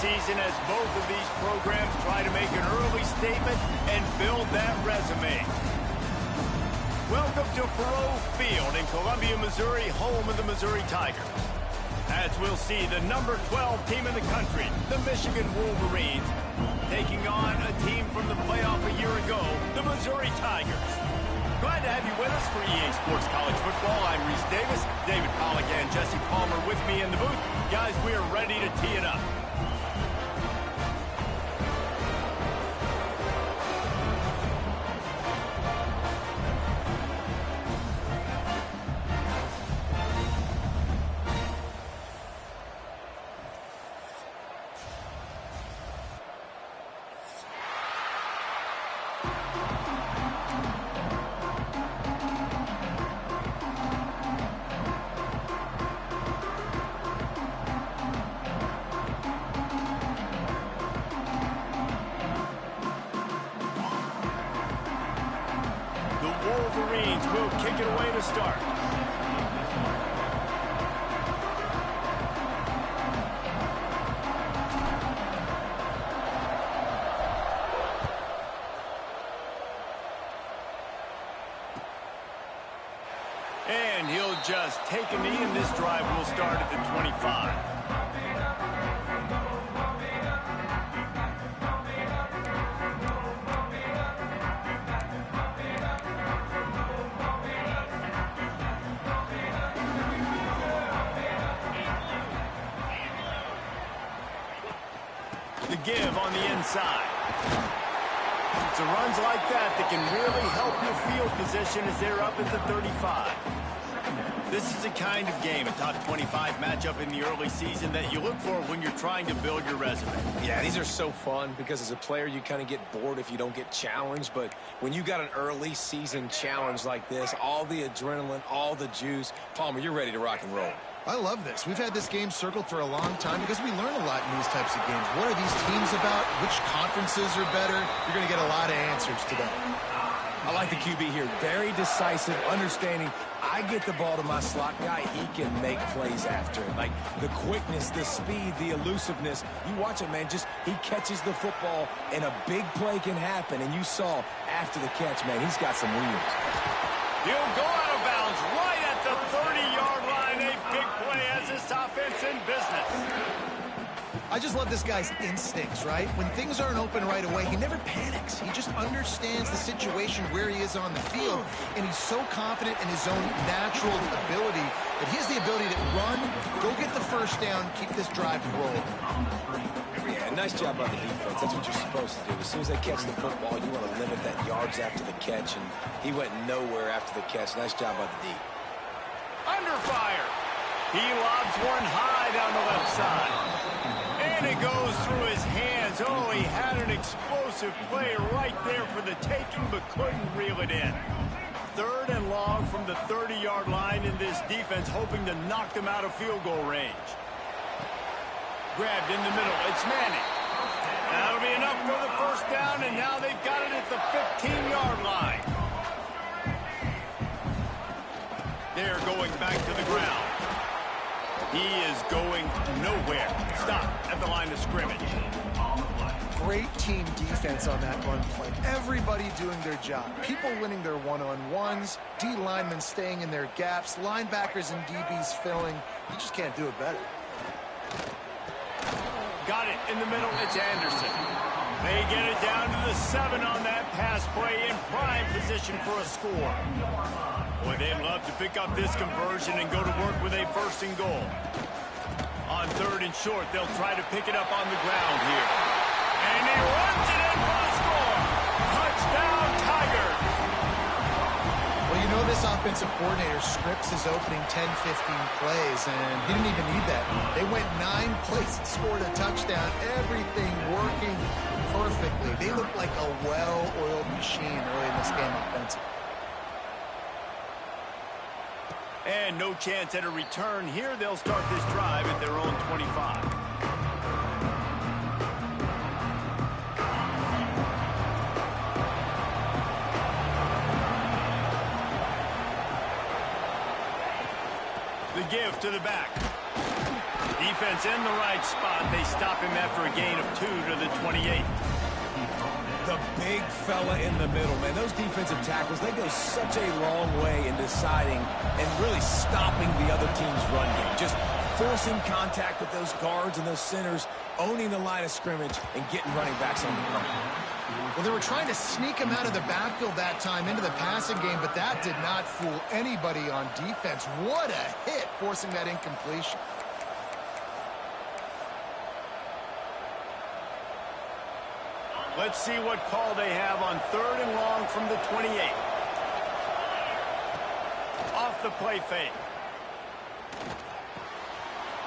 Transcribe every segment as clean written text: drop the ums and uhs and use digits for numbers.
season as both of these programs try to make an early statement and build that resume. Welcome to Faurot Field in Columbia, Missouri, home of the Missouri Tigers. As we'll see, the number 12 team in the country, the Michigan Wolverines, taking on a team from the playoff a year ago, the Missouri Tigers. Glad to have you with us for EA Sports College Football. I'm Reese Davis, David Pollack and Jesse Palmer with me in the booth. Guys, we are ready to tee it up. Wolverines will kick it away to start. And he'll just take a knee, and this drive will start at the 25. The give on the inside. It's runs like that that can really help your field position as they're up at the 35. This is the kind of game, a top 25 matchup in the early season, that you look for when you're trying to build your resume. Yeah, these are so fun because as a player, you kind of get bored if you don't get challenged. But when you got an early season challenge like this, all the adrenaline, all the juice, Palmer, you're ready to rock and roll. I love this. We've had this game circled for a long time because we learn a lot in these types of games. What are these teams about? Which conferences are better? You're going to get a lot of answers today. I like the QB here. Very decisive, understanding. I get the ball to my slot guy. He can make plays after it. Like the quickness, the speed, the elusiveness. You watch it, man. Just he catches the football and a big play can happen. And you saw after the catch, man, he's got some wheels. He'll go out of bounds right at the 30-yard line. A big play as this offense in business. I just love this guy's instincts, right? When things aren't open right away, he never panics. He just understands the situation where he is on the field, and he's so confident in his own natural ability that he has the ability to run, go get the first down, keep this drive rolling. Yeah, nice job by the defense. That's what you're supposed to do. As soon as they catch the football, you want to limit that yards after the catch, and he went nowhere after the catch. Nice job by the D. Under fire. He lobs one high down the left side. And it goes through his hands. Oh, he had an explosive play right there for the taking, but couldn't reel it in. 3rd and long from the 30-yard line, in this defense hoping to knock them out of field goal range. Grabbed in the middle. It's Manning. That'll be enough for the first down, and now they've got it at the 15-yard line. They're going back to the ground. He is going nowhere. Stop at the line of scrimmage. Great team defense on that run play. Everybody doing their job. People winning their one-on-ones, D linemen staying in their gaps, linebackers and DBs filling. You just can't do it better. Got it in the middle. It's Anderson. They get it down to the 7 on that pass play, in prime position for a score. Boy, they'd love to pick up this conversion and go to work with a 1st and goal. On 3rd and short, they'll try to pick it up on the ground here. And he runs it in for the score. Touchdown, Tigers. Well, you know this offensive coordinator scripts his opening 10, 15 plays, and he didn't even need that. They went 9 plays and scored a touchdown. Everything working perfectly. They look like a well-oiled machine early in this game offensively. And no chance at a return here. They'll start this drive at their own 25. The give to the back. The Defense in the right spot. They stop him after a gain of 2 to the 28. The big fella in the middle, man. Those defensive tackles, they go such a long way in deciding and really stopping the other team's run game. Just forcing contact with those guards and those centers, owning the line of scrimmage, and getting running backs on the run. Well, they were trying to sneak him out of the backfield that time into the passing game, but that did not fool anybody on defense. What a hit, forcing that incompletion. Let's see what call they have on 3rd and long from the 28. Off the play fake.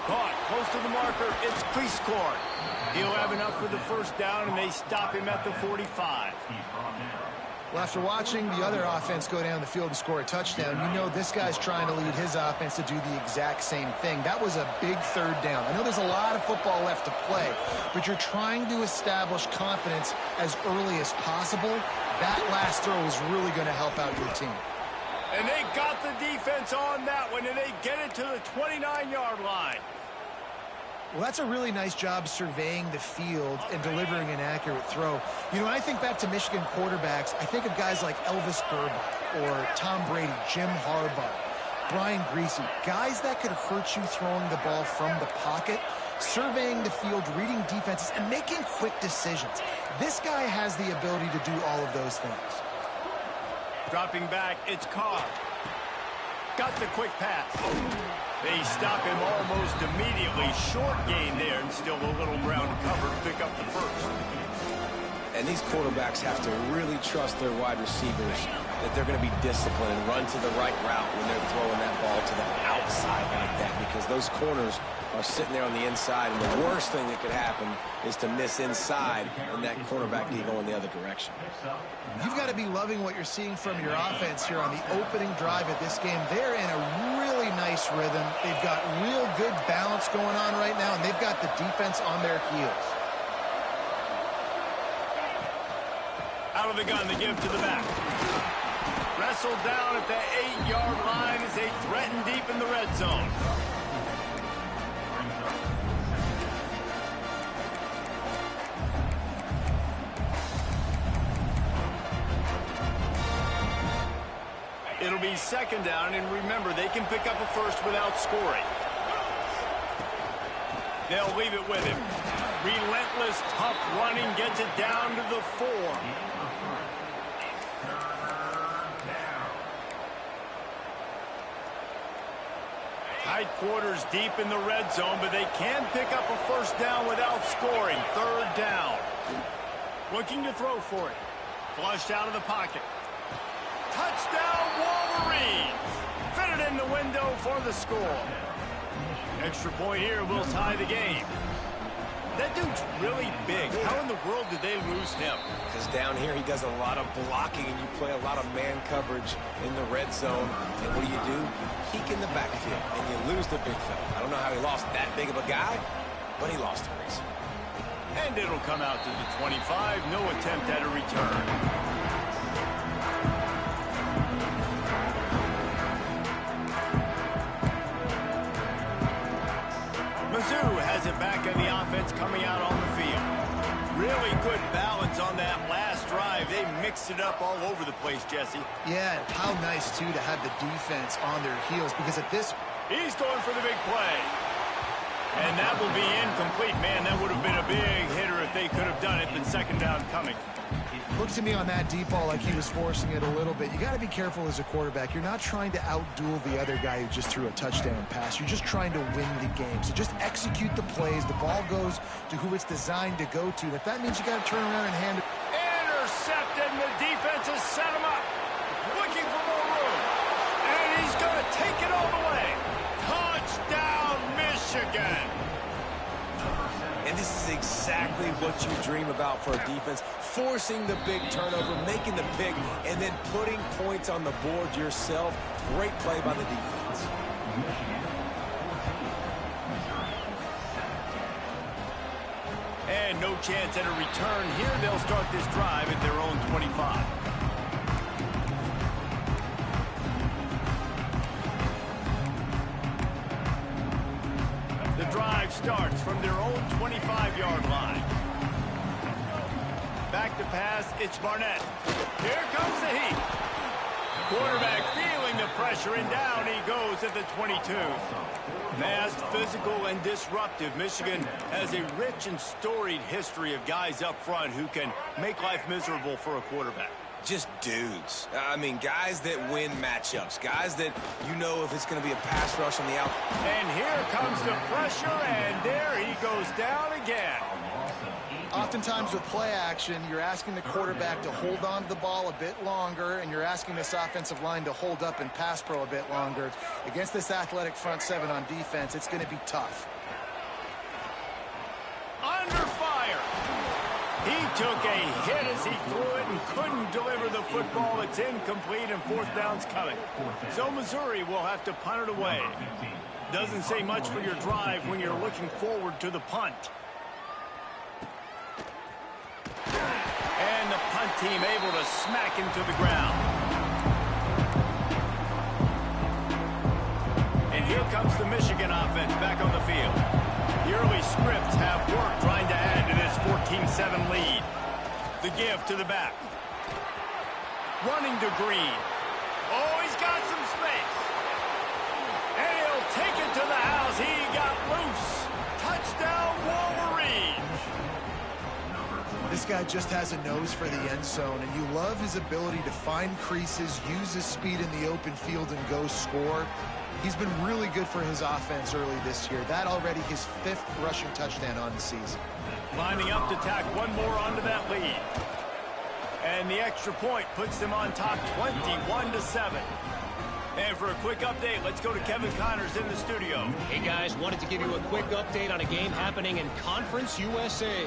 Caught close to the marker. It's Cleescore. He'll have enough for the first down, and they stop him at the 45. Well, after watching the other offense go down the field and score a touchdown, you know this guy's trying to lead his offense to do the exact same thing. That was a big 3rd down. I know there's a lot of football left to play, but you're trying to establish confidence as early as possible. That last throw is really going to help out your team. And they got the defense on that one, and they get it to the 29-yard line. Well, that's a really nice job surveying the field and delivering an accurate throw. You know, when I think back to Michigan quarterbacks, I think of guys like Elvis Grbac or Tom Brady, Jim Harbaugh, Brian Griese, guys that could hurt you throwing the ball from the pocket, surveying the field, reading defenses, and making quick decisions. This guy has the ability to do all of those things. Dropping back, it's Carr. Got the quick pass. They stop him almost immediately. Short gain there, and still a little ground to cover to pick up the first. And these quarterbacks have to really trust their wide receivers that they're going to be disciplined and run to the right route when they're throwing that ball to the outside like that, because those corners are sitting there on the inside, and the worst thing that could happen is to miss inside and that cornerback to go in the other direction. You've got to be loving what you're seeing from your offense here on the opening drive of this game. They're in a really nice rhythm. They've got real good balance going on right now, and they've got the defense on their heels. Out of the gun, they give to the back. Wrestled down at the 8-yard line as they threaten deep in the red zone. It'll be 2nd down, and remember, they can pick up a first without scoring. They'll leave it with him. Relentless, tough running, gets it down to the 4. Tight quarters deep in the red zone, but they can pick up a first down without scoring. 3rd down. Looking to throw for it. Flushed out of the pocket. Touchdown, Wolverines! Fitted in the window for the score. Extra point here will tie the game. That dude's really big. How in the world did they lose him? Because down here he does a lot of blocking, and you play a lot of man coverage in the red zone. And what do? Peek in the backfield, and you lose the big fella. I don't know how he lost that big of a guy, but he lost a race. And it'll come out to the 25. No attempt at a return. Mizzou has it back on the offense coming out on the field. Really good balance on that last drive. They mixed it up all over the place, Jesse. Yeah, how nice, too, to have the defense on their heels, because at this... He's going for the big play. And that will be incomplete. Man, that would have been a big hitter if they could have done it, but 2nd down coming. Looked to me on that deep ball like he was forcing it a little bit. You got to be careful as a quarterback. You're not trying to outduel the other guy who just threw a touchdown pass. You're just trying to win the game. So just execute the plays. The ball goes to who it's designed to go to. If that means you got to turn around and hand it. Intercepted, and the defense has set him up. Looking for more room. And he's going to take it all the way. Touchdown, Michigan. And this is exactly what you dream about for a defense. Forcing the big turnover, making the pick, and then putting points on the board yourself. Great play by the defense. And no chance at a return here. They'll start this drive at their own 25. The drive starts from their own 25-yard line. Back to pass, it's Barnett. Here comes the heat. Quarterback feeling the pressure, and down he goes at the 22. Fast, physical, and disruptive. Michigan has a rich and storied history of guys up front who can make life miserable for a quarterback. Just dudes. I mean, guys that win matchups. Guys that you know if it's going to be a pass rush on the out. And here comes the pressure, and there he goes down again. Oftentimes with play action, you're asking the quarterback to hold on to the ball a bit longer, and you're asking this offensive line to hold up and pass pro a bit longer. Against this athletic front seven on defense, it's going to be tough. Under fire. He took a hit as he threw it and couldn't deliver the football. It's incomplete, and fourth down's coming. So Missouri will have to punt it away. Doesn't say much for your drive when you're looking forward to the punt. And the punt team able to smack him to the ground. And here comes the Michigan offense back on the field. The early scripts have worked trying to add to this 14-7 lead. The give to the back. Running to Green. Oh, he's got some space. And he'll take it to the house. He got loose. Touchdown, Wolverines. This guy just has a nose for the end zone, and you love his ability to find creases, use his speed in the open field, and go score. He's been really good for his offense early this year. That already his 5th rushing touchdown on the season. Lining up to tack one more onto that lead. And the extra point puts them on top 21-7. And for a quick update, let's go to Kevin Connors in the studio. Hey guys, wanted to give you a quick update on a game happening in Conference USA.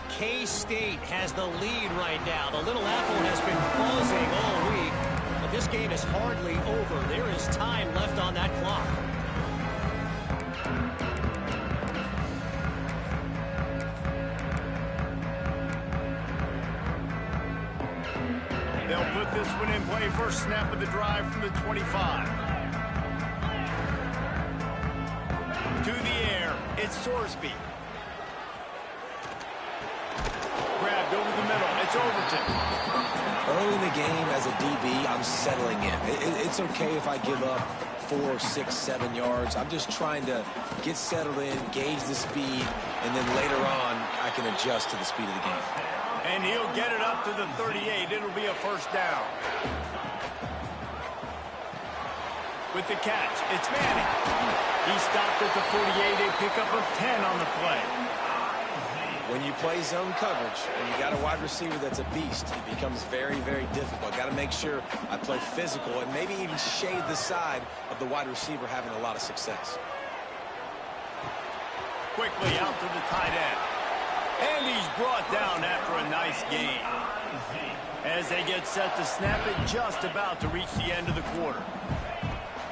K-State has the lead right now. The Little Apple has been buzzing all week, but this game is hardly over. There is time left on that clock. They'll put this one in play. First snap of the drive from the 25. To the air, it's Sorsby. Grabbed over the middle. It's Overton. Early in the game as a DB, I'm settling in. It's okay if I give up 4, 6, 7 yards. I'm just trying to get settled in, gauge the speed, and then later on, I can adjust to the speed of the game. And he'll get it up to the 38. It'll be a first down. With the catch, it's Manning. He stopped at the 48, a pickup of 10 on the play. When you play zone coverage and you got a wide receiver that's a beast, it becomes very, very difficult. Got to make sure I play physical and maybe even shade the side of the wide receiver having a lot of success. Quickly out to the tight end. And he's brought down after a nice gain. As they get set to snap it, just about to reach the end of the quarter.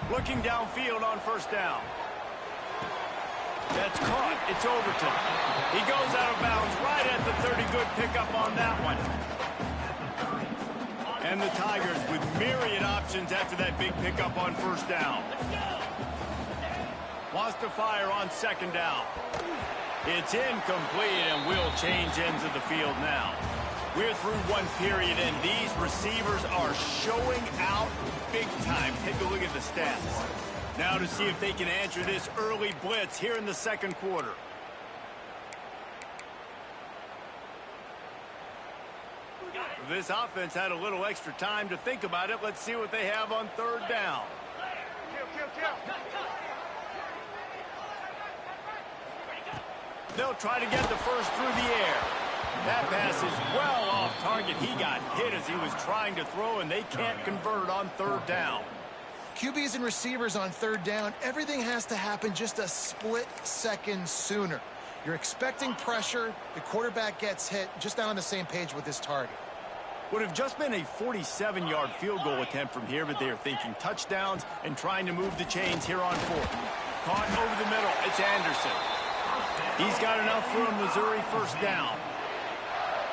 Looking downfield on first down. That's caught. It's Overton. He goes out of bounds right at the 30. Good pickup on that one. And the Tigers with myriad options after that big pickup on first down. Wants to fire on second down. It's incomplete, and we'll change ends of the field now. We're through one period, and these receivers are showing out big time. Take a look at the stats. Now to see if they can answer this early blitz here in the second quarter. This offense had a little extra time to think about it. Let's see what they have on third down. They'll try to get the first through the air. That pass is well off target. He got hit as he was trying to throw, and they can't convert on third down. QBs and receivers on third down, everything has to happen just a split second sooner. You're expecting pressure, the quarterback gets hit, just not on the same page with this target. Would have just been a 47-yard field goal attempt from here, but they are thinking touchdowns and trying to move the chains here on fourth. Caught over the middle, it's Anderson. He's got enough for a Missouri first down.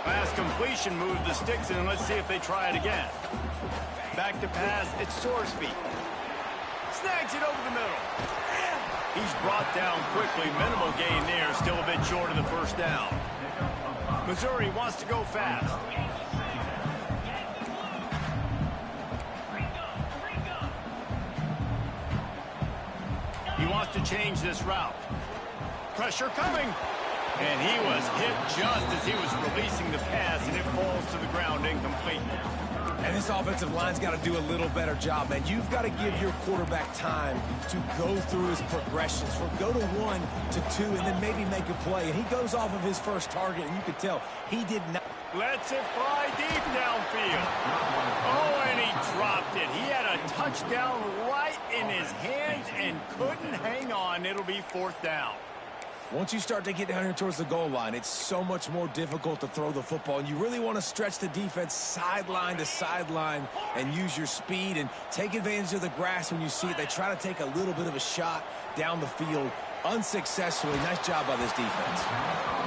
Last completion moved the sticks in, and let's see if they try it again. Back to pass, it's Sorsby. Snags it over the middle. He's brought down quickly. Minimal gain there. Still a bit short of the first down. Missouri wants to go fast. He wants to change this route. Pressure coming. And he was hit just as he was releasing the pass, and it falls to the ground incomplete. And this offensive line's got to do a little better job, man. You've got to give your quarterback time to go through his progressions, from go to 1 to 2, and then maybe make a play. And he goes off of his first target, and you can tell he did not. Lets it fly deep downfield. Oh, and he dropped it. He had a touchdown right in his hands and couldn't hang on. It'll be 4th down. Once you start to get down here towards the goal line, it's so much more difficult to throw the football. And you really want to stretch the defense sideline to sideline and use your speed and take advantage of the grass when you see it. They try to take a little bit of a shot down the field unsuccessfully. Nice job by this defense.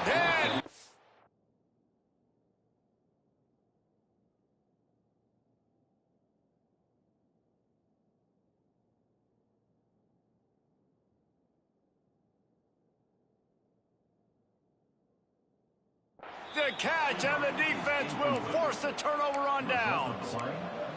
Dead. The catch, and the defense will force the turnover on downs.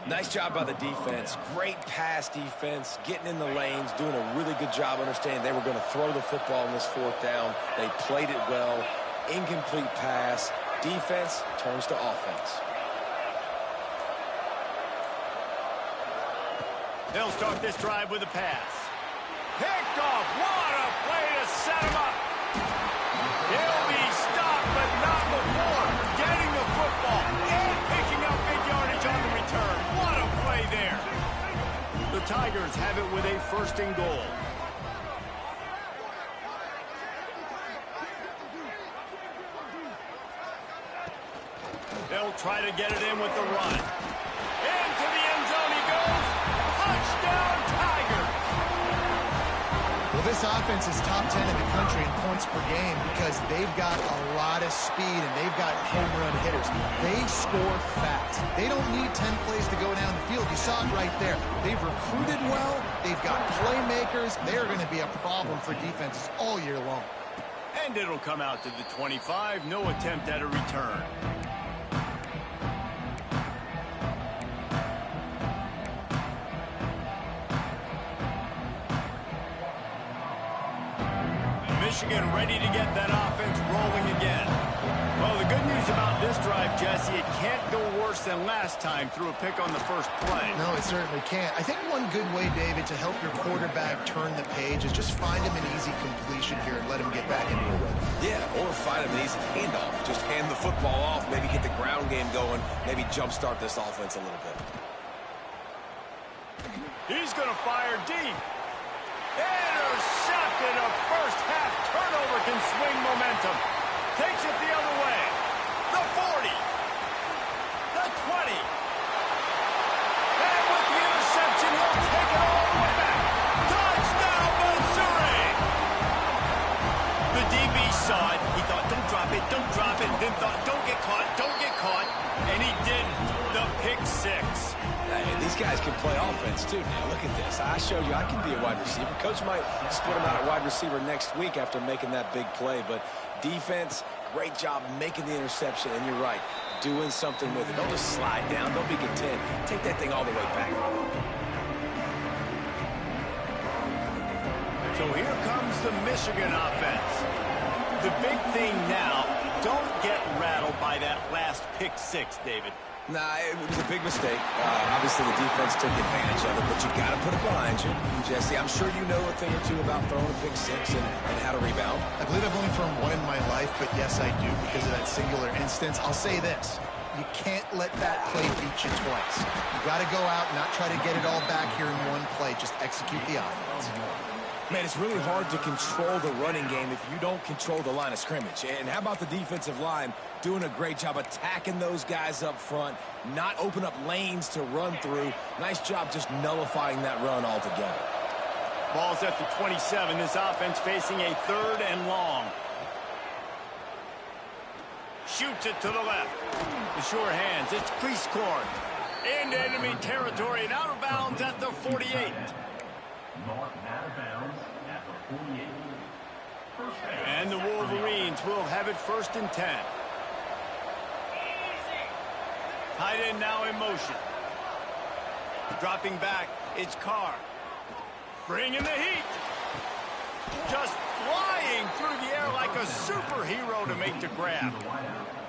Nice job by the defense. Great pass defense, getting in the lanes, doing a really good job understanding they were going to throw the football in this 4th down. They played it well. Incomplete pass. Defense turns to offense. They'll start this drive with a pass. Picked off. What a play to set him up. He'll be stopped, but not before getting the football and picking up big yardage on the return. What a play there. The Tigers have it with a 1st and goal. They'll try to get it in with the run. Into the end zone he goes. Touchdown, Tigers. Well, this offense is top 10 in the country in points per game because they've got a lot of speed and they've got home run hitters. They score fast. They don't need 10 plays to go down the field. You saw it right there. They've recruited well. They've got playmakers. They're going to be a problem for defenses all year long. And it'll come out to the 25. No attempt at a return. Michigan ready to get that offense rolling again. Well, the good news about this drive, Jesse, it can't go worse than last time through a pick on the first play. No, it certainly can't. I think one good way, David, to help your quarterback turn the page is just find him an easy completion here and let him get back into a rhythm. Yeah, or find him an easy handoff. Just hand the football off, maybe get the ground game going, maybe jumpstart this offense a little bit. He's going to fire deep. Intercepted. A first-half turnover can swing momentum. Takes it the other way. The 40. The 20. And with the interception, he'll take it all the way back. Touchdown, Missouri. The DB saw it. He thought, don't drop it, don't drop it. Then thought, don't get caught, don't get caught. And he didn't. The pick 6. And these guys can play offense, too. Now, look at this. I showed you I can be a wide receiver. Coach might split him out at wide receiver next week after making that big play. But defense, great job making the interception. And you're right, doing something with it. Don't just slide down. Don't be content. Take that thing all the way back. So here comes the Michigan offense. The big thing now, don't get rattled by that last pick 6, David. Nah, it was a big mistake. Obviously, the defense took advantage of it, but you got to put it behind you. Jesse, I'm sure you know a thing or two about throwing a pick 6 and how to rebound. I believe I've only thrown one in my life, but yes, I do because of that singular instance. I'll say this. You can't let that play beat you twice. You got to go out and not try to get it all back here in one play. Just execute the offense. Man, it's really hard to control the running game if you don't control the line of scrimmage. And how about the defensive line doing a great job attacking those guys up front, not open up lanes to run through. Nice job just nullifying that run altogether. Ball's at the 27. This offense facing a 3rd and long. Shoots it to the left. The sure hands. It's crease court. Into enemy territory and out of bounds at the 48. Out of bounds at the And the Wolverines will have it 1st and 10. Tight end now in motion. Dropping back, it's Carr. Bringing the heat. Just flying through the air like a superhero to make the grab.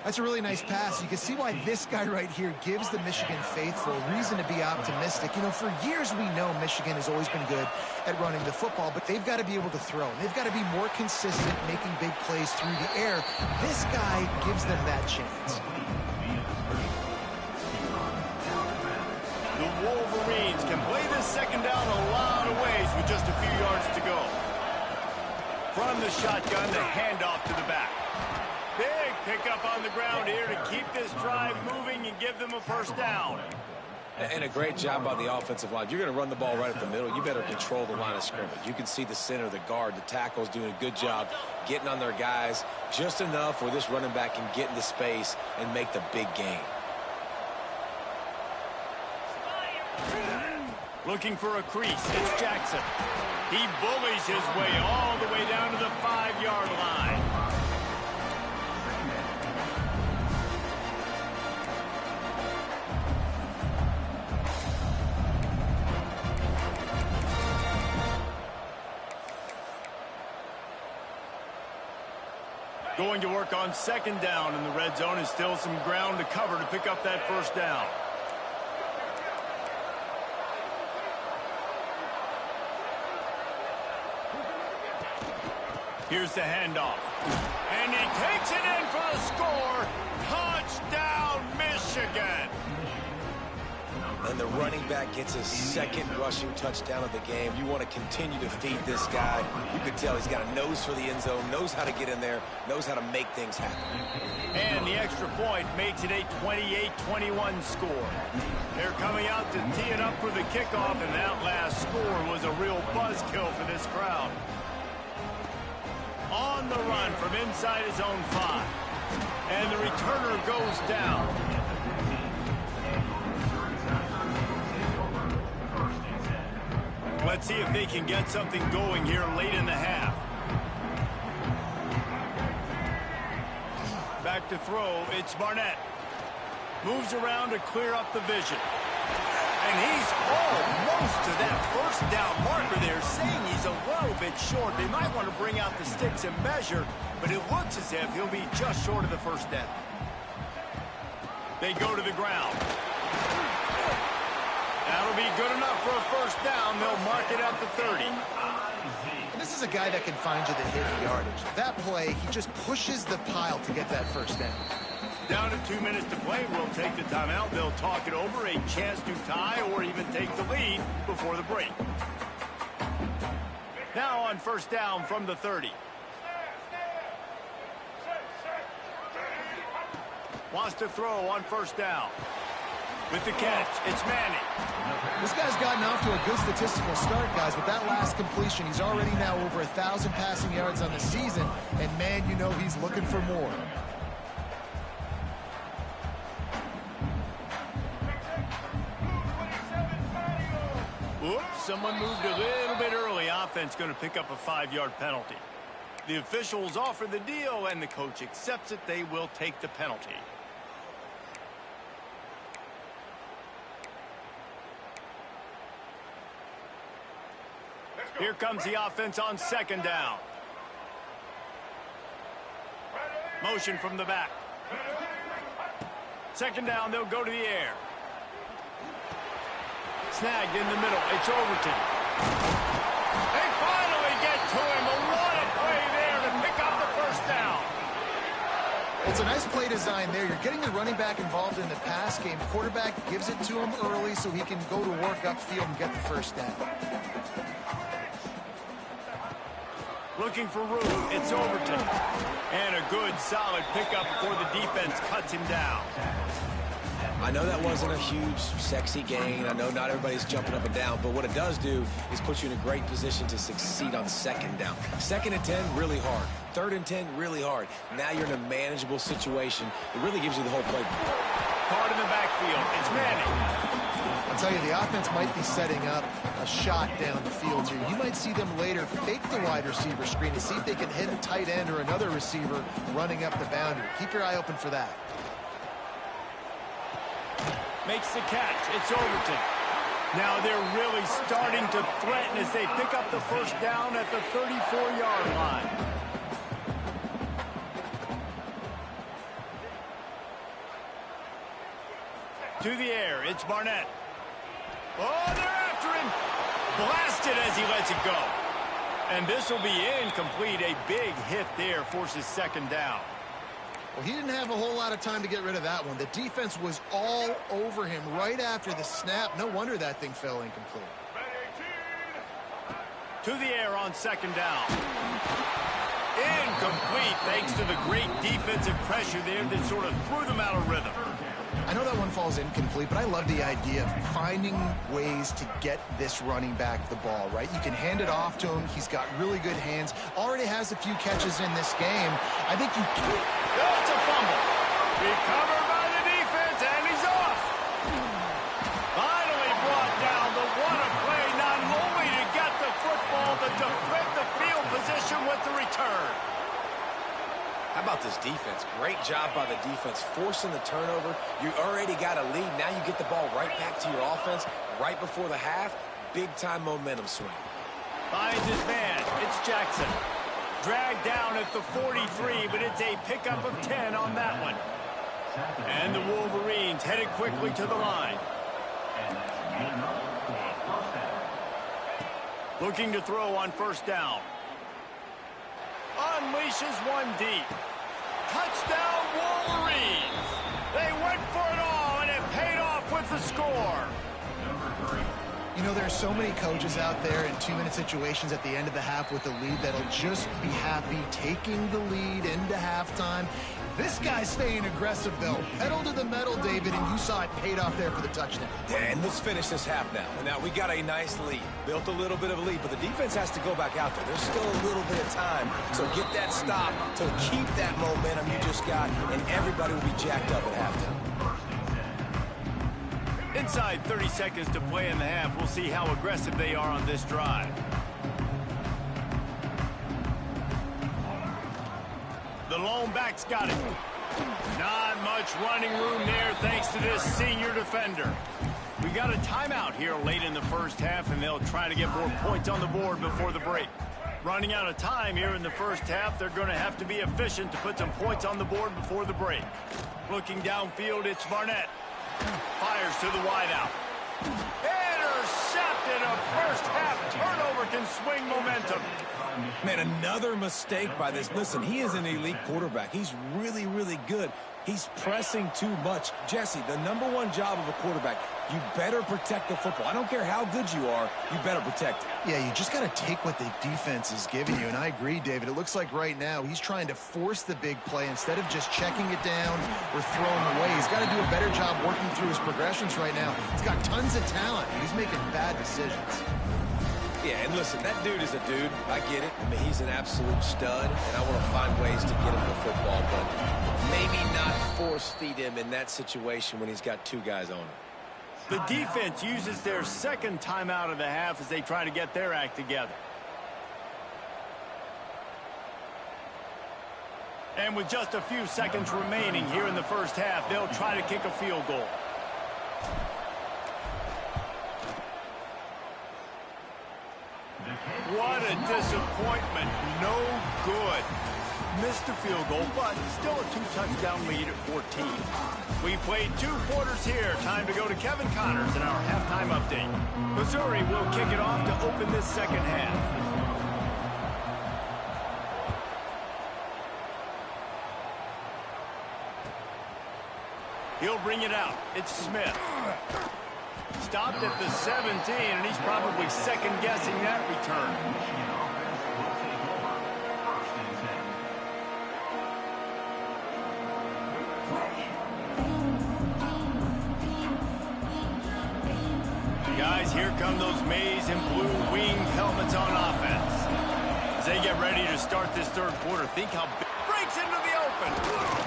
That's a really nice pass. You can see why this guy right here gives the Michigan faithful reason to be optimistic. You know, for years we know Michigan has always been good at running the football, but they've got to be able to throw. They've got to be more consistent making big plays through the air. This guy gives them that chance. The Wolverines can play this 2nd down a lot of ways with just a few yards to go. From the shotgun, the handoff to the back. Big pickup on the ground here to keep this drive moving and give them a 1st down. And a great job by the offensive line. If you're going to run the ball right up the middle, you better control the line of scrimmage. You can see the center, the guard, the tackles doing a good job getting on their guys just enough where this running back can get into space and make the big gain. Looking for a crease, it's Jackson. He bullies his way all the way down to the 5-yard line. Going to work on 2nd down in the red zone, and still some ground to cover to pick up that 1st down. Here's the handoff. And he takes it in for the score. Touchdown, Michigan. And the running back gets his 2nd rushing touchdown of the game. You want to continue to feed this guy. You can tell he's got a nose for the end zone, knows how to get in there, knows how to make things happen. And the extra point makes it a 28-21 score. They're coming out to tee it up for the kickoff, and that last score was a real buzzkill for this crowd. On the run from inside his own 5. And the returner goes down. Let's see if they can get something going here late in the half. Back to throw, it's Barnett. Moves around to clear up the vision. And he's almost to that 1st down marker there, saying he's a little bit short. They might want to bring out the sticks and measure, but it looks as if he'll be just short of the 1st down. They go to the ground. That'll be good enough for a 1st down. They'll mark it at the 30. And this is a guy that can find you the hidden yardage. That play, he just pushes the pile to get that 1st down. Down to 2 minutes to play. We'll take the timeout. They'll talk it over. A chance to tie or even take the lead before the break. Now on 1st down from the 30. Wants to throw on 1st down. With the catch, it's Manning. This guy's gotten off to a good statistical start, guys. With that last completion, he's already now over 1,000 passing yards on the season. And, man, you know he's looking for more. Whoops, someone moved a little bit early. Offense going to pick up a 5-yard penalty. The officials offer the deal, and the coach accepts it. They will take the penalty. Here comes the offense on 2nd down. Motion from the back. 2nd down, they'll go to the air. Snagged in the middle. It's Overton. They finally get to him. A what a play there to pick up the 1st down. It's a nice play design there. You're getting the running back involved in the pass game. Quarterback gives it to him early so he can go to work upfield and get the 1st down. Looking for room. It's Overton. And a good, solid pickup before the defense cuts him down. I know that wasn't a huge, sexy gain. I know not everybody's jumping up and down, but what it does do is put you in a great position to succeed on second down. 2nd and 10, really hard. 3rd and 10, really hard. Now you're in a manageable situation. It really gives you the whole playbook. Card in the backfield. It's Manning. I'll tell you, the offense might be setting up a shot down the field here. You might see them later fake the wide receiver screen to see if they can hit a tight end or another receiver running up the boundary. Keep your eye open for that. Makes the catch. It's Overton. Now they're really starting to threaten as they pick up the first down at the 34-yard line. To the air, it's Barnett. Oh, they're after him. Blasted as he lets it go. And this will be incomplete. A big hit there forces 2nd down. Well, he didn't have a whole lot of time to get rid of that one. The defense was all over him right after the snap. No wonder that thing fell incomplete. To the air on 2nd down. Incomplete thanks to the great defensive pressure there that sort of threw them out of rhythm. I know that one falls incomplete, but I love the idea of finding ways to get this running back the ball, right? You can hand it off to him. He's got really good hands. Already has a few catches in this game. I think you can. Oh, it's a fumble. Recovered by the defense, and he's off. Finally brought down. The what a play, not only to get the football, but to flip the field position with the return. How about this defense? Great job by the defense, forcing the turnover. You already got a lead. Now you get the ball right back to your offense right before the half. Big-time momentum swing. Finds his man. It's Jackson. Dragged down at the 43, but it's a pickup of 10 on that one. And the Wolverines headed quickly to the line. Looking to throw on 1st down. Unleashes one deep. Touchdown Wolverines. They went for it all, and it paid off with the score. You know, there are so many coaches out there in 2-minute situations at the end of the half with the lead that'll just be happy taking the lead into halftime. This guy's staying aggressive, though. Pedal to the metal, David, and you saw it paid off there for the touchdown. And let's finish this half now. Now, we got a nice lead. Built a little bit of a lead, but the defense has to go back out there. There's still a little bit of time. So get that stop to keep that momentum you just got, and everybody will be jacked up at halftime. Inside 30 seconds to play in the half. We'll see how aggressive they are on this drive. The lone back's got it. Not much running room there thanks to this senior defender. We got a timeout here late in the first half, and they'll try to get more points on the board before the break. Running out of time here in the first half, they're going to have to be efficient to put some points on the board before the break. Looking downfield, it's Barnett. Fires to the wideout. Intercepted. A first half turnover can swing momentum. Man, another mistake by this. Listen, he is an elite quarterback. He's really, really good. He's pressing too much. Jesse, the #1 job of a quarterback, you better protect the football. I don't care how good you are, you better protect it. Yeah, you just got to take what the defense is giving you, and I agree, David. It looks like right now he's trying to force the big play instead of just checking it down or throwing away. He's got to do a better job working through his progressions right now. He's got tons of talent, and he's making bad decisions. Yeah, and listen, that dude is a dude. I get it. I mean, he's an absolute stud, and I want to find ways to get him the football, but maybe not force-feed him in that situation when he's got 2 guys on him. The defense uses their 2nd timeout of the half as they try to get their act together. And with just a few seconds remaining here in the first half, they'll try to kick a field goal. What a disappointment. No good. Missed the field goal, but still a 2-touchdown lead at 14. We played 2 quarters here. Time to go to Kevin Connors in our halftime update. Missouri will kick it off to open this second half. He'll bring it out. It's Smith. Stopped at the 17, and he's probably second-guessing that return. Guys, here come those maize and blue winged helmets on offense. As they get ready to start this third quarter, think how big breaks into the open.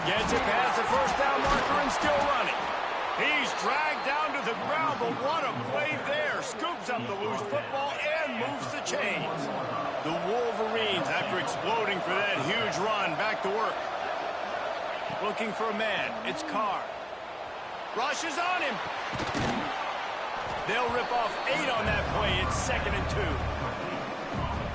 Gets it past the first down marker and still running. He's dragged down to the ground, but what a play there. Scoops up the loose football and moves the chains. The Wolverines, after exploding for that huge run, back to work. Looking for a man. It's Carr. Rushes on him. They'll rip off 8 on that play. It's 2nd and 2.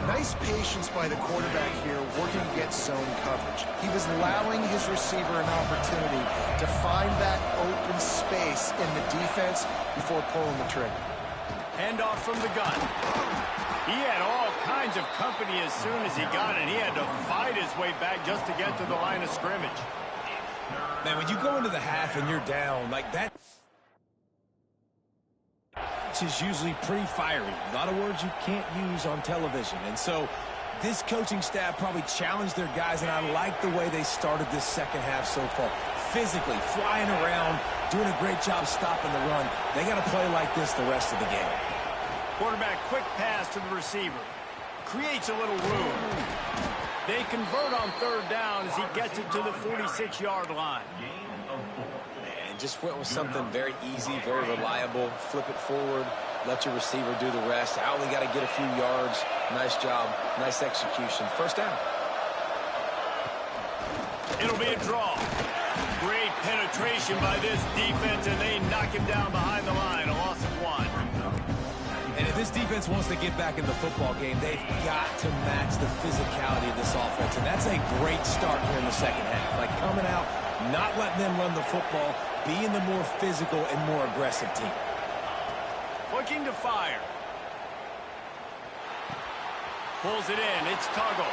Nice patience by the quarterback here, working against zone coverage. He was allowing his receiver an opportunity to find that open space in the defense before pulling the trigger. Handoff from the gun. He had all kinds of company as soon as he got it. He had to fight his way back just to get to the line of scrimmage. Man, when you go into the half and you're down, like that is usually pretty fiery. A lot of words you can't use on television. And so this coaching staff probably challenged their guys, and I like the way they started this second half so far. Physically, flying around, doing a great job stopping the run. They got to play like this the rest of the game. Quarterback, quick pass to the receiver. Creates a little room. They convert on third down as he gets it to the 46-yard line. Man, just went with something very easy, very reliable. Flip it forward, let your receiver do the rest. I only got to get a few yards. Nice job, nice execution. First down. It'll be a draw. Great penetration by this defense, and they knock him down behind the line. A loss of 1. And if this defense wants to get back in the football game, they've got to match the physicality of this offense. And that's a great start here in the second half. Like coming out, not letting them run the football, being the more physical and more aggressive team. Looking to fire. Pulls it in. It's Tuggle.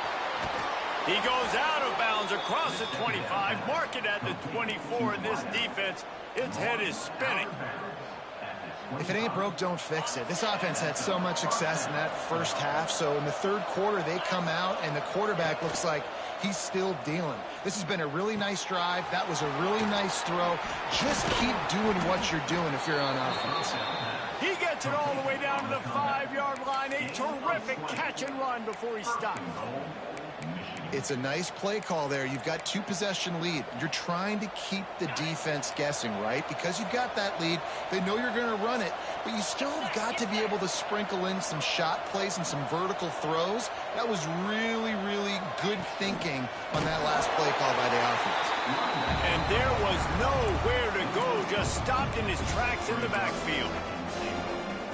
He goes out of bounds across the 25. Mark it at the 24 in this defense. Its head is spinning. If it ain't broke, don't fix it. This offense had so much success in that first half, so in the third quarter, they come out, and the quarterback looks like he's still dealing. This has been a really nice drive. That was a really nice throw. Just keep doing what you're doing if you're on offense. He gets it all the way down to the 5-yard line. A terrific catch and run before he stops. It's a nice play call there. You've got 2-possession lead. You're trying to keep the defense guessing, right? Because you've got that lead. They know you're going to run it, but you still have got to be able to sprinkle in some shot plays and some vertical throws. That was really, really good thinking on that last play call by the offense. And there was nowhere to go, just stopped in his tracks in the backfield.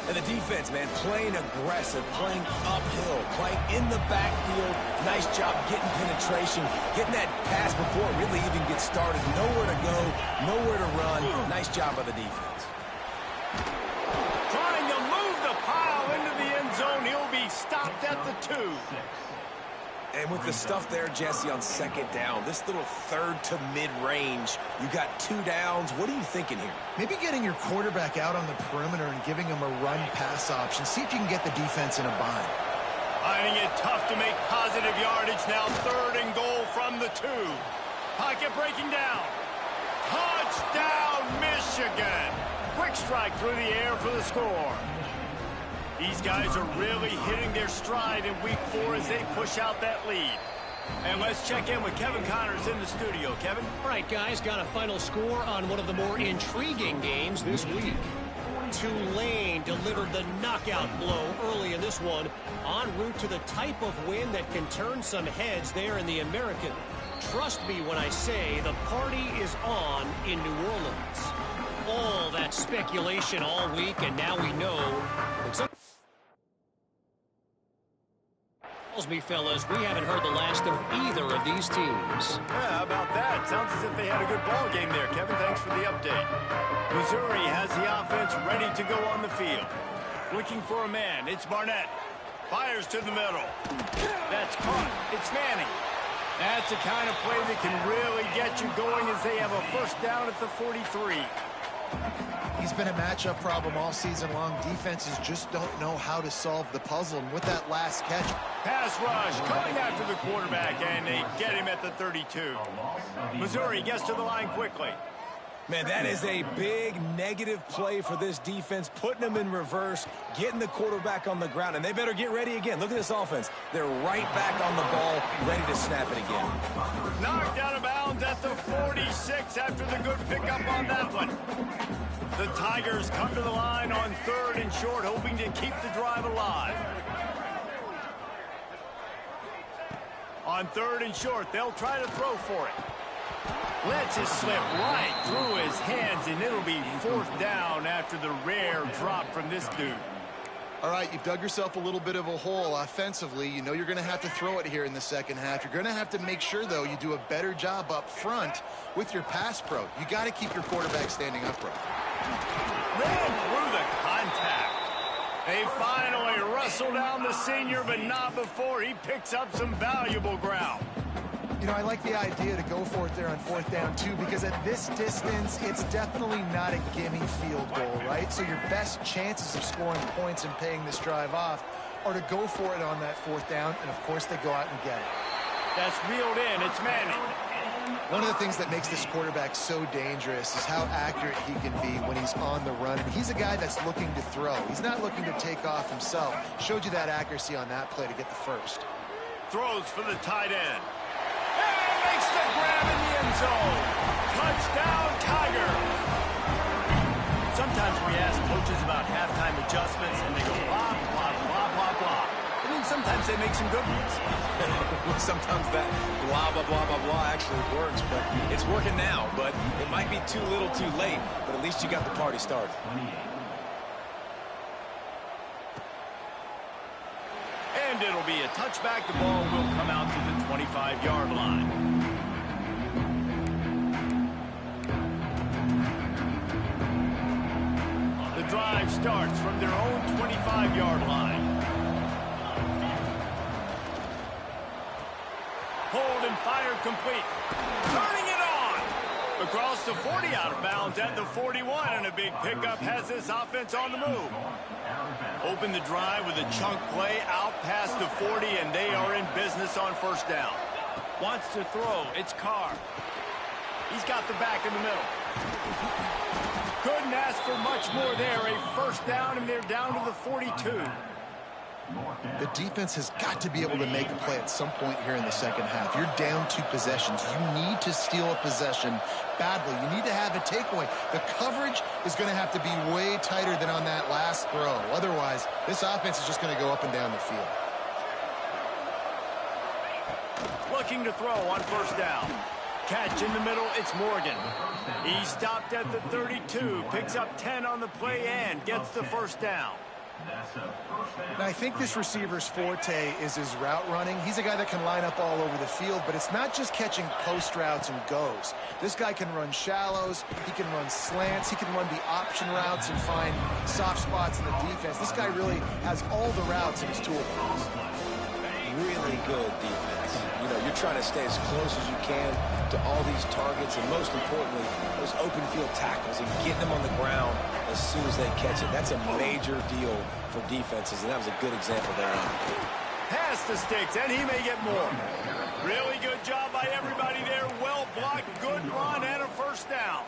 And the defense, man, playing aggressive, playing uphill, playing in the backfield. Nice job getting penetration, getting that pass before it really even gets started. Nowhere to go, nowhere to run. Nice job by the defense. Trying to move the pile into the end zone. He'll be stopped at the 2. And with the stuff there, Jesse, on second down, this little third to mid-range, you got 2 downs. What are you thinking here? Maybe getting your quarterback out on the perimeter and giving him a run-pass option. See if you can get the defense in a bind. Finding it tough to make positive yardage now. 3rd and goal from the 2. Pocket breaking down. Touchdown, Michigan. Quick strike through the air for the score. These guys are really hitting their stride in week 4 as they push out that lead. And let's check in with Kevin Connors in the studio. Kevin? All right, guys, got a final score on one of the more intriguing games this week. Tulane delivered the knockout blow early in this one, en route to the type of win that can turn some heads there in the American. Trust me when I say the party is on in New Orleans. All that speculation all week, and now we know. Tells me, fellas, we haven't heard the last of either of these teams. Yeah, how about that? Sounds as if they had a good ball game there, Kevin. Thanks for the update. Missouri has the offense ready to go on the field. Looking for a man. It's Barnett. Fires to the middle. That's caught. It's Manning. That's the kind of play that can really get you going as they have a first down at the 43. He's been a matchup problem all season long. Defenses just don't know how to solve the puzzle. And with that last catch, pass rush coming after the quarterback, and they get him at the 32. Missouri gets to the line quickly. Man, that is a big negative play for this defense, putting them in reverse, getting the quarterback on the ground, and they better get ready again. Look at this offense. They're right back on the ball, ready to snap it again. Knocked out of bounds at the 46 after the good pickup on that one. The Tigers come to the line on 3rd and short, hoping to keep the drive alive. On 3rd and short, they'll try to throw for it. Lets it slip right through his hands, and it'll be 4th down after the rare drop from this dude. All right, you've dug yourself a little bit of a hole offensively. You know you're going to have to throw it here in the second half. You're going to have to make sure, though, you do a better job up front with your pass pro. You got to keep your quarterback standing upright. Ran through the contact. They finally wrestle down the senior, but not before he picks up some valuable ground. You know, I like the idea to go for it there on 4th down, too, because at this distance, it's definitely not a gimme field goal, right? So your best chances of scoring points and paying this drive off are to go for it on that 4th down, and, of course, they go out and get it. That's reeled in. It's Manning. One of the things that makes this quarterback so dangerous is how accurate he can be when he's on the run. And he's a guy that's looking to throw. He's not looking to take off himself. Showed you that accuracy on that play to get the first. Throws for the tight end. Makes the grab in the end zone. Touchdown, Tiger. Sometimes we ask coaches about halftime adjustments, and they go blah, blah, blah, blah, blah. And then sometimes they make some good ones. Sometimes that blah, blah, blah, blah, blah actually works, but it's working now. But it might be too little too late, but at least you got the party started. And it'll be a touchback. The ball will come out to the 25-yard line. The drive starts from their own 25-yard line. Hold and fire complete. Turning it on. Across the 40, out of bounds at the 41, and a big pickup has this offense on the move. Open the drive with a chunk play out past the 40, and they are in business on 1st down. Wants to throw. It's Carr. He's got the back in the middle. Couldn't ask for much more there. A 1st down, and they're down to the 42. The defense has got to be able to make a play at some point here in the second half. You're down 2 possessions. You need to steal a possession badly. You need to have a takeaway. The coverage is going to have to be way tighter than on that last throw. Otherwise, this offense is just going to go up and down the field. Looking to throw on 1st down. Catch in the middle, it's Morgan. He stopped at the 32, picks up 10 on the play and gets the 1st down. Now, I think this receiver's forte is his route running. He's a guy that can line up all over the field, but it's not just catching post routes and goes. This guy can run shallows, he can run slants, he can run the option routes and find soft spots in the defense. This guy really has all the routes in his toolbox. Really good defense. You know, you're trying to stay as close as you can to all these targets, and most importantly, those open field tackles and getting them on the ground as soon as they catch it. That's a major deal for defenses, and that was a good example there. Pass the sticks, and he may get more. Really good job by everybody there. Well blocked, good run, and a 1st down.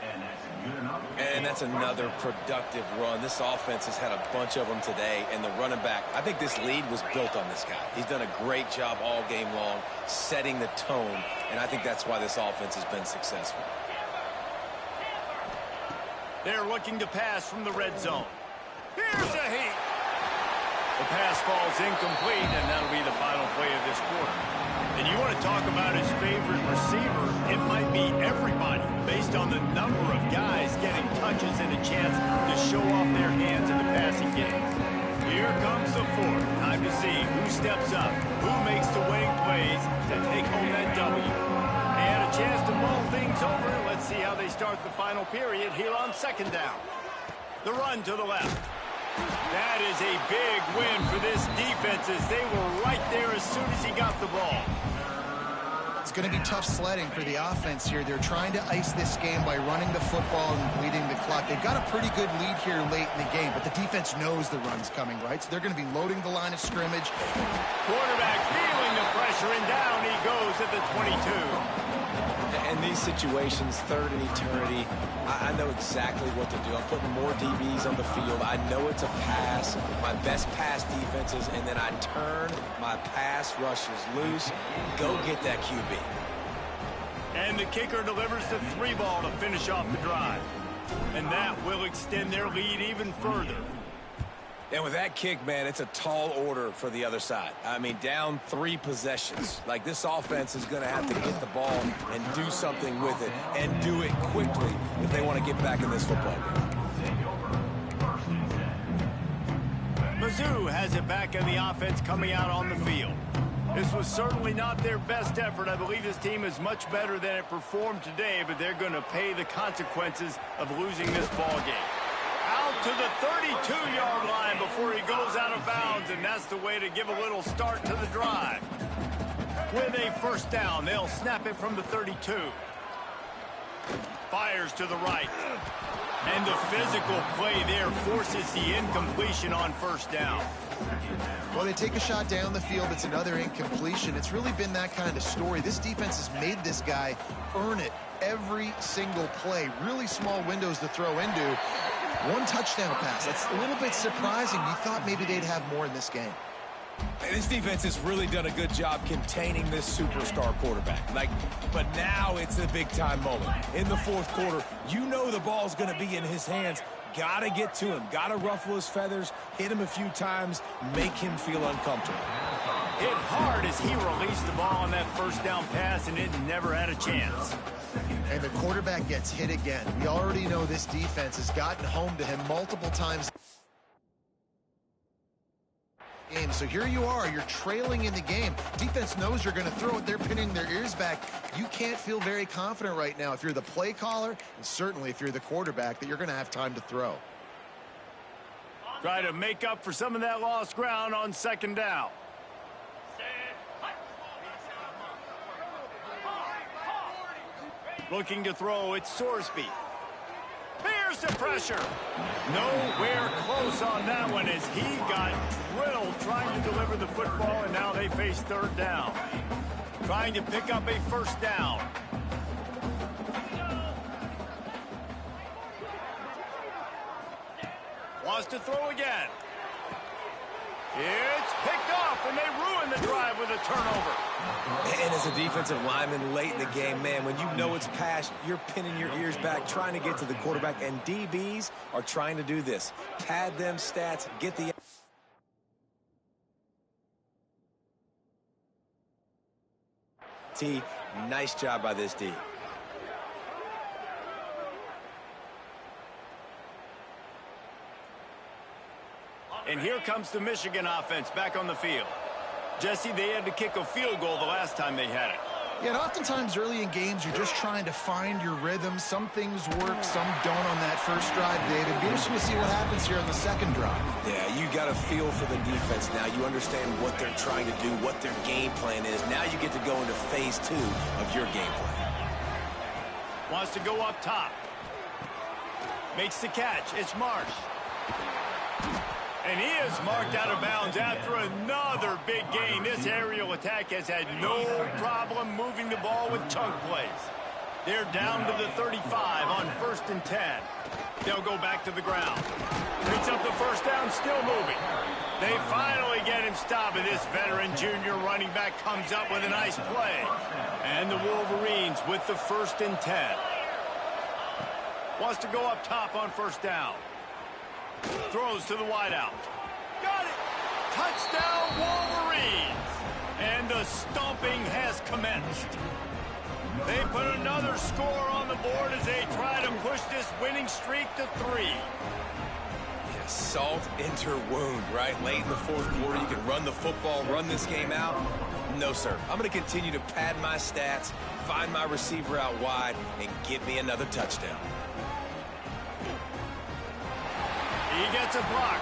And that's another productive run. This offense has had a bunch of them today, and the running back, I think this lead was built on this guy. He's done a great job all game long setting the tone, and I think that's why this offense has been successful. They're looking to pass from the red zone. Here's a heat. The pass falls incomplete, and that'll be the final play of this quarter. And you want to talk about his favorite receiver, it might be everybody based on the number of guys getting touches and a chance to show off their hands in the passing game. Here comes the 4th. Time to see who steps up, who makes the winning plays to take home that W. They had a chance to mull things over. Let's see how they start the final period here on 2nd down. The run to the left. That is a big win for this defense as they were right there as soon as he got the ball. It's going to be tough sledding for the offense here. They're trying to ice this game by running the football and bleeding the clock. They've got a pretty good lead here late in the game, but the defense knows the run's coming, right? So they're going to be loading the line of scrimmage. Quarterback feeling the pressure, and down he goes at the 22. In these situations, third and eternity, I know exactly what to do. I'm putting more DBs on the field. I know it's a pass, my best pass defenses, and then I turn my pass rushes loose. Go get that QB. And the kicker delivers the 3-ball to finish off the drive. And that will extend their lead even further. And with that kick, man, it's a tall order for the other side. I mean, down 3 possessions. Like, this offense is going to have to get the ball and do something with it, and do it quickly if they want to get back in this football game. Mizzou has it back in the offense coming out on the field. This was certainly not their best effort. I believe this team is much better than it performed today, but they're going to pay the consequences of losing this ball game. Out to the 32-yard line before he goes out of bounds, and that's the way to give a little start to the drive. With a first down, they'll snap it from the 32. Fires to the right. And the physical play there forces the incompletion on first down. Well, they take a shot down the field. It's another incompletion. It's really been that kind of story. This defense has made this guy earn it every single play. Really small windows to throw into. 1 touchdown pass. That's a little bit surprising. You thought maybe they'd have more in this game. This defense has really done a good job containing this superstar quarterback. But now it's a big-time moment. In the fourth quarter, you know the ball's going to be in his hands. Got to get to him. Got to ruffle his feathers, hit him a few times, make him feel uncomfortable. Hit hard as he released the ball on that first down pass, and it never had a chance. And the quarterback gets hit again. We already know this defense has gotten home to him multiple times. So here you are, you're trailing in the game. Defense knows you're going to throw it. They're pinning their ears back. You can't feel very confident right now if you're the play caller, and certainly if you're the quarterback, that you're going to have time to throw. Try to make up for some of that lost ground on second down. Looking to throw, it's Sorsby. Here's the pressure. Nowhere close on that one as he got drilled trying to deliver the football, and now they face third down. Trying to pick up a first down. Wants to throw again. It's picked off, and they ruin the drive with a turnover. And as a defensive lineman late in the game, man, when you know it's past, you're pinning your ears back, trying to get to the quarterback, and DBs are trying to do this. Pad them stats, get the... Nice job by this D. And here comes the Michigan offense back on the field. Jesse, they had to kick a field goal the last time they had it. Yeah, and oftentimes early in games, you're just trying to find your rhythm. Some things work, some don't on that first drive, David. Be interesting to see what happens here on the second drive. Yeah, you got a feel for the defense now. You understand what they're trying to do, what their game plan is. Now you get to go into phase 2 of your game plan. Wants to go up top. Makes the catch. It's Marsh. And he is marked out of bounds after another big gain. This aerial attack has had no problem moving the ball with chunk plays. They're down to the 35 on 1st and 10. They'll go back to the ground. Picks up the first down, still moving. They finally get him stopped, and this veteran junior running back comes up with a nice play. And the Wolverines with the 1st and 10. Wants to go up top on first down. Throws to the wideout. Got it! Touchdown, Wolverines! And the stomping has commenced. They put another score on the board as they try to push this winning streak to 3. Yeah, salt into wound, right? Late in the fourth quarter, you can run the football, run this game out. No, sir. I'm going to continue to pad my stats, find my receiver out wide, and get me another touchdown. He gets a block.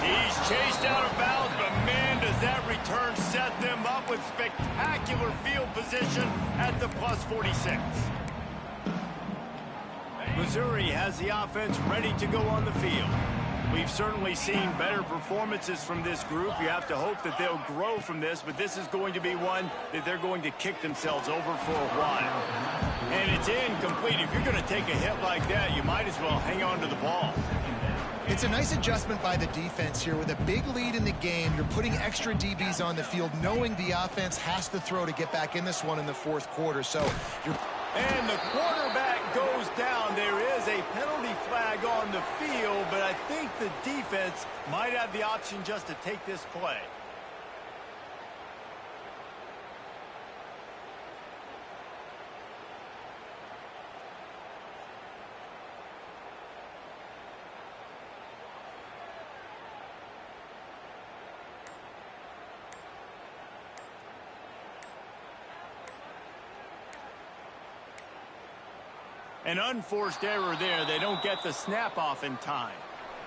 He's chased out of bounds, but man, does that return set them up with spectacular field position at the +46. Missouri has the offense ready to go on the field. We've certainly seen better performances from this group. You have to hope that they'll grow from this, but this is going to be one that they're going to kick themselves over for a while. And it's incomplete. If you're going to take a hit like that, you might as well hang on to the ball. It's a nice adjustment by the defense here. With a big lead in the game, you're putting extra DBs on the field, knowing the offense has to throw to get back in this one in the fourth quarter. So you're... And the quarterback goes down. There is a penalty flag on the field, but I think the defense might have the option just to take this play. An unforced error there. They don't get the snap off in time.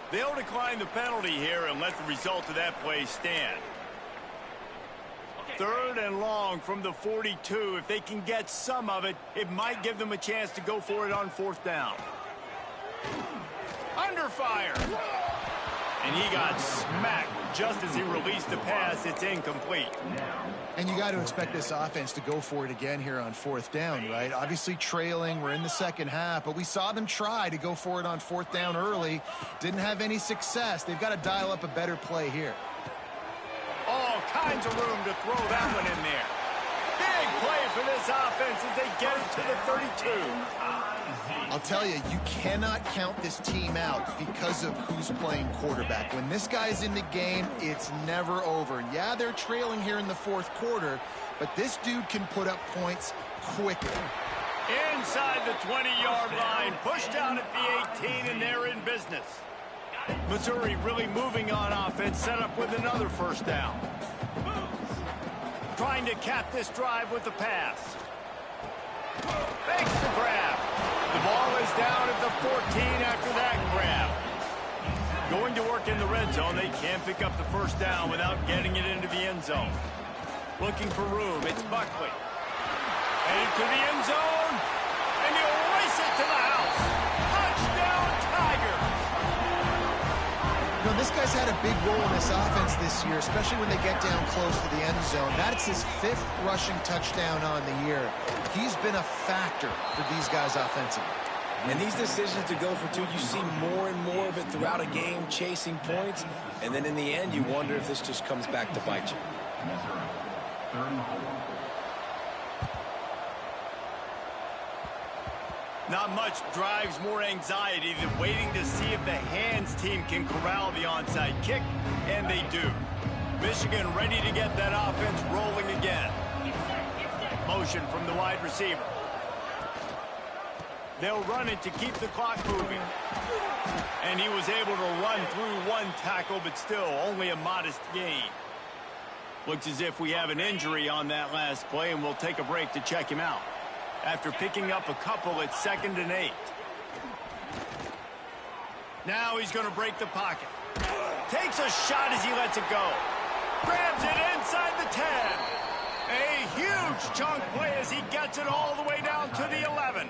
They'll decline the penalty here and let the result of that play stand. 3rd and long from the 42. If they can get some of it, it might give them a chance to go for it on 4th down. Under fire. And he got smacked just as he released the pass. It's incomplete. And you got to expect this offense to go for it again here on 4th down, right? Obviously trailing. We're in the second half, but we saw them try to go for it on 4th down early. Didn't have any success. They've got to dial up a better play here. All kinds of room to throw that one in there. Big play for this offense as they get it to the 32. I'll tell you, you cannot count this team out because of who's playing quarterback. When this guy's in the game, it's never over. Yeah, they're trailing here in the 4th quarter, but this dude can put up points quickly. Inside the 20-yard line, pushed out at the 18, and they're in business. Missouri really moving on offense, set up with another 1st down. Trying to cap this drive with the pass. Makes the grab. The ball is down at the 14 after that grab. Going to work in the red zone. They can't pick up the 1st down without getting it into the end zone. Looking for room. It's Buckley. Headed to the end zone. And he'll race it to the house. Touchdown, Tigers. You know, this guy's had a big role in this offense this year, especially when they get down close to the end zone. That's his 5th rushing touchdown on the year. He's been a factor for these guys offensively. And these decisions to go for 2, you see more and more of it throughout a game, chasing points. And then in the end, you wonder if this just comes back to bite you. Not much drives more anxiety than waiting to see if the hands team can corral the onside kick, and they do. Michigan ready to get that offense rolling again. Motion from the wide receiver. They'll run it to keep the clock moving. And he was able to run through 1 tackle, but still only a modest gain. Looks as if we have an injury on that last play, and we'll take a break to check him out. After picking up a couple at 2nd and 8. Now he's going to break the pocket. Takes a shot as he lets it go. Grabs it inside the 10. A huge chunk play as he gets it all the way down to the 11.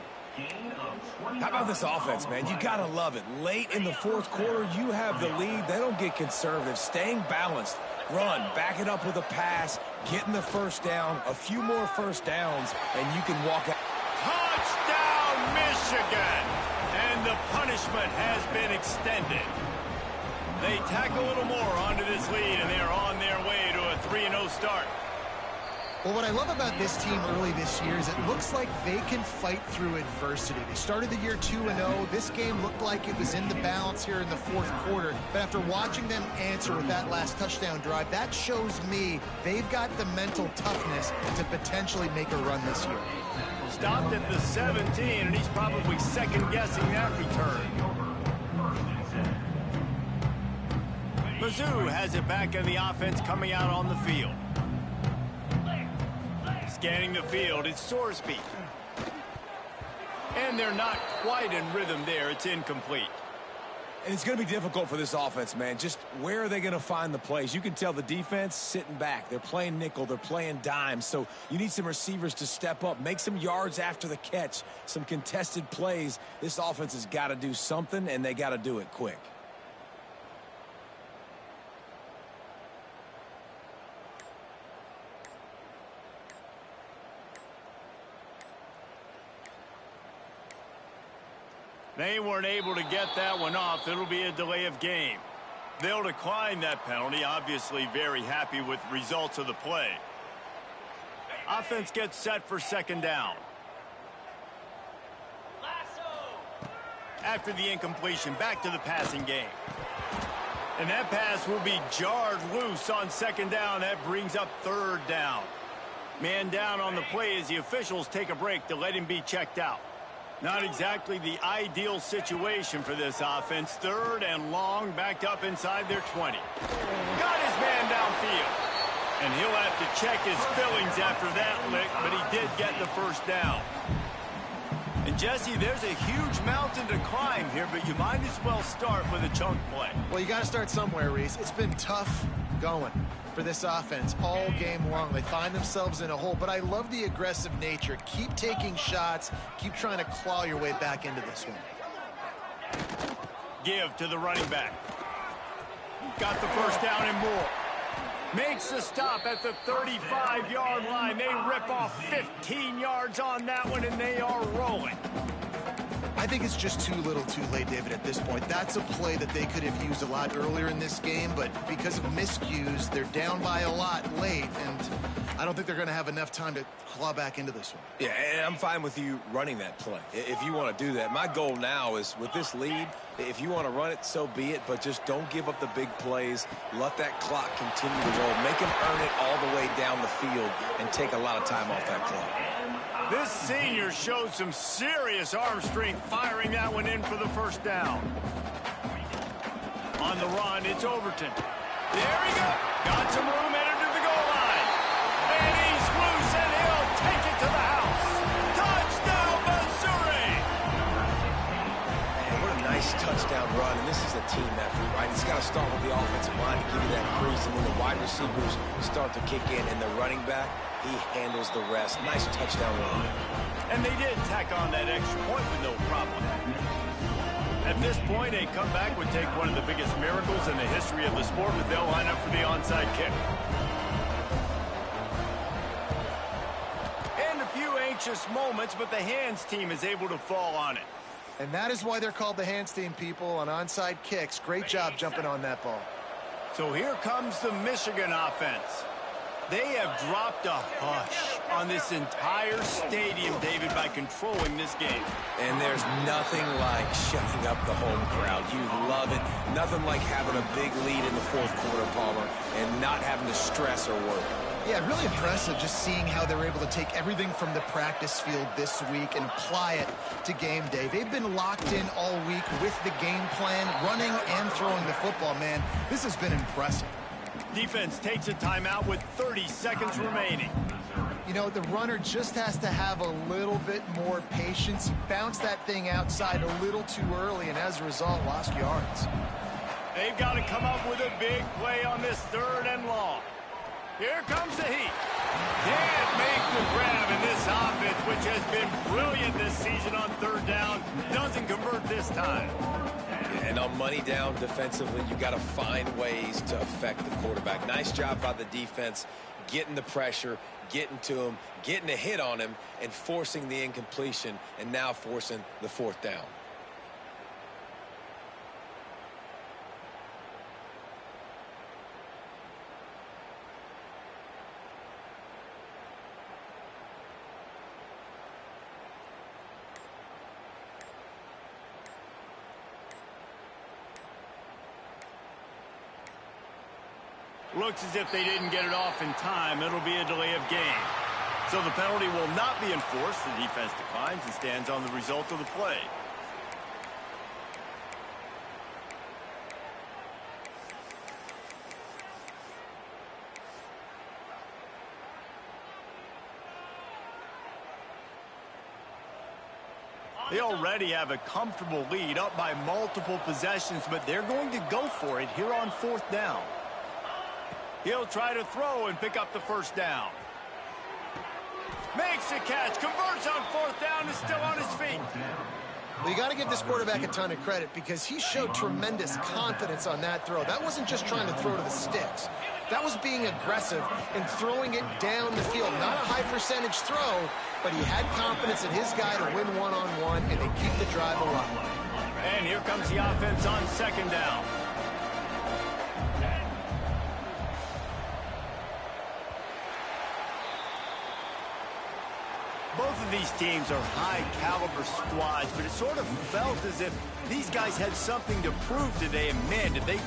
How about this offense, man? You got to love it. Late in the 4th quarter, you have the lead. They don't get conservative. Staying balanced. Run, back it up with a pass, getting the 1st down, a few more 1st downs, and you can walk out. Touchdown, Michigan! And the punishment has been extended. They tack a little more onto this lead, and they're on their way to a 3-0 start. Well, what I love about this team early this year is it looks like they can fight through adversity. They started the year 2-0. This game looked like it was in the balance here in the 4th quarter. But after watching them answer with that last touchdown drive, that shows me they've got the mental toughness to potentially make a run this year. Stopped at the 17, and he's probably second-guessing that return. Mizzou has it back in the offense coming out on the field. Scanning the field, it's Sorsby. And they're not quite in rhythm there. It's incomplete. And it's going to be difficult for this offense, man. Just where are they going to find the plays? You can tell the defense sitting back. They're playing nickel. They're playing dime. So you need some receivers to step up, make some yards after the catch, some contested plays. This offense has got to do something, and they got to do it quick. They weren't able to get that one off. It'll be a delay of game. They'll decline that penalty, obviously very happy with the results of the play. Offense gets set for second down. After the incompletion, back to the passing game. And that pass will be jarred loose on second down. That brings up third down. Man down on the play as the officials take a break to let him be checked out. Not exactly the ideal situation for this offense. Third and long, backed up inside their 20. Got his man downfield. And he'll have to check his fillings after that lick, but he did get the first down. And Jesse, there's a huge mountain to climb here, but you might as well start with a chunk play. Well, you got to start somewhere, Reese. It's been tough going for this offense all game long. They find themselves in a hole, but I love the aggressive nature. Keep taking shots. Keep trying to claw your way back into this one. Give to the running back. Got the first down and more. Makes the stop at the 35-yard line. They rip off 15 yards on that one, and they are rolling. I think it's just too little too late, David, at this point. That's a play that they could have used a lot earlier in this game, but because of miscues, they're down by a lot late, and I don't think they're going to have enough time to claw back into this one. Yeah, and I'm fine with you running that play if you want to do that. My goal now is, with this lead, if you want to run it, so be it, but just don't give up the big plays. Let that clock continue to roll. Make them earn it all the way down the field and take a lot of time off that clock. This senior showed some serious arm strength firing that one in for the first down. On the run, it's Overton. There he goes. Got some room, entered to the goal line. And he's loose, and he'll take it to the house. Touchdown, Missouri! Man, what a nice touchdown run, and this is a team effort, right? It's got to start with the offensive line to give you that crease, and when the wide receivers start to kick in and the running back, he handles the rest. Nice touchdown run. And they did tack on that extra point with no problem. At this point, a comeback would take one of the biggest miracles in the history of the sport, but they'll line up for the onside kick. And a few anxious moments, but the hands team is able to fall on it. And that is why they're called the hands team, people, on onside kicks. Great job jumping on that ball. So here comes the Michigan offense. They have dropped a hush on this entire stadium, David, by controlling this game. And there's nothing like shutting up the home crowd. You love it. Nothing like having a big lead in the fourth quarter, Palmer, and not having to stress or worry. Yeah, really impressive just seeing how they were able to take everything from the practice field this week and apply it to game day. They've been locked in all week with the game plan, running and throwing the football, man. This has been impressive. Defense takes a timeout with 30 seconds remaining. You know, the runner just has to have a little bit more patience. He bounced that thing outside a little too early, and as a result, lost yards. They've got to come up with a big play on this third and long. Here comes the heat. Can't make the grab in this offense, which has been brilliant this season on third down. Doesn't convert this time. And on money down defensively, you got to find ways to affect the quarterback. Nice job by the defense, getting the pressure, getting to him, getting a hit on him, and forcing the incompletion, and now forcing the fourth down. Looks as if they didn't get it off in time. It'll be a delay of game. So the penalty will not be enforced. The defense declines and stands on the result of the play. They already have a comfortable lead, up by multiple possessions, but they're going to go for it here on fourth down. He'll try to throw and pick up the first down. Makes a catch, converts on fourth down, is still on his feet. Well, you got to give this quarterback a ton of credit because he showed tremendous confidence on that throw. That wasn't just trying to throw to the sticks. That was being aggressive and throwing it down the field. Not a high percentage throw, but he had confidence in his guy to win one-on-one, and they keep the drive alive. And here comes the offense on second down. Both of these teams are high-caliber squads, but it sort of felt as if these guys had something to prove today, and man, did they go